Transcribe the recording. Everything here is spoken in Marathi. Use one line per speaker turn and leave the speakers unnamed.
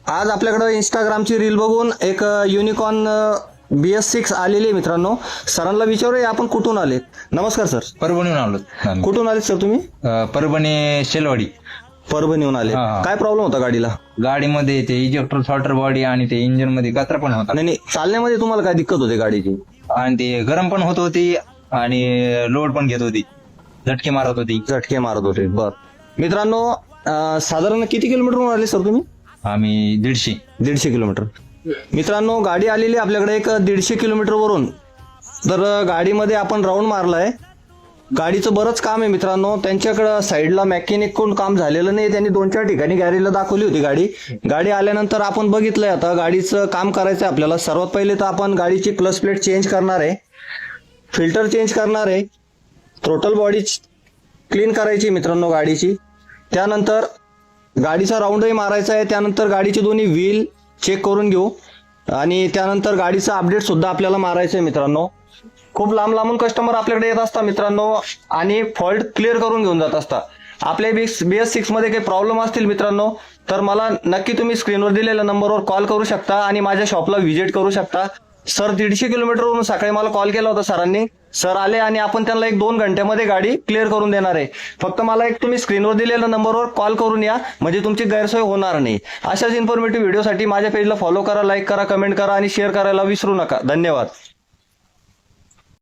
आज आपल्याकडे इंस्टाग्रामची रील बघून एक युनिकॉर्न BS6 आलेली आहे मित्रांनो. सरांना विचारूया आपण कुठून आले. नमस्कार सर.
परभणीहून आलो.
कुठून आले सर तुम्ही?
परभणी शेलवाडी.
परभणीहून आले.
हा.
काय प्रॉब्लेम होता गाडीला?
गाडीमध्ये ते इजेक्टर सॉल्टर बॉडी आणि ते इंजिन मध्ये कचरा पण होता
नाही चालण्यामध्ये तुम्हाला काय दिक्कत होते गाडीची?
आणि ते गरम पण होत होती आणि लोड पण घेत होती, झटके मारत होती.
झटके मारत होते. बर मित्रांनो, साधारण किती किलोमीटरवरून आले सर तुम्ही?
आम्ही 150
किलोमीटर. मित्रांनो, गाडी आलेली आपल्याकडे एक 150 किलोमीटर वरून. तर गाडीमध्ये आपण राऊंड मारलाय. गाडीचं बरंच काम आहे मित्रांनो. त्यांच्याकडे साईडला मेकॅनिक कोण काम झालेलं नाही. त्यांनी 2-4 ठिकाणी गॅरेजला दाखवली होती गाडी आल्यानंतर आपण बघितलंय. आता गाडीचं काम करायचं आपल्याला. सर्वात पहिले तर आपण गाडीची क्लच प्लेट चेंज करणार आहे, फिल्टर चेंज करणार आहे, थ्रोटल बॉडी क्लीन करायची मित्रांनो गाडीची. त्यानंतर गाडीचा राऊंडही मारायचा आहे. त्यानंतर गाडीचे दोन्ही व्हील चेक करून घेऊ आणि त्यानंतर गाडीचं अपडेट सुद्धा आपल्याला मारायचं आहे मित्रांनो. खूप लांब लांबून कस्टमर आपल्याकडे येत असतात मित्रांनो आणि फॉल्ट क्लिअर करून घेऊन जात असतात. आपल्या BS6 मध्ये काही प्रॉब्लेम असतील मित्रांनो तर मला नक्की तुम्ही स्क्रीनवर दिलेल्या नंबरवर कॉल करू शकता आणि माझ्या शॉपला व्हिजिट करू शकता. सर 150 किलोमीटरवरून सकाळी मला कॉल केला होता सरांनी. सर आले आणि आपण त्यांना 1-2 घंट्यामध्ये गाडी क्लिअर करून देणार आहे. फक्त मला तुम्ही स्क्रीनवर दिलेल्या नंबरवर कॉल करून या, म्हणजे तुमची गैरसोय होणार नाही. अशाच इन्फॉर्मेटिव्ह व्हिडिओसाठी माझ्या पेजला फॉलो करा, लाईक करा, कमेंट करा आणि शेअर करायला विसरू नका. धन्यवाद.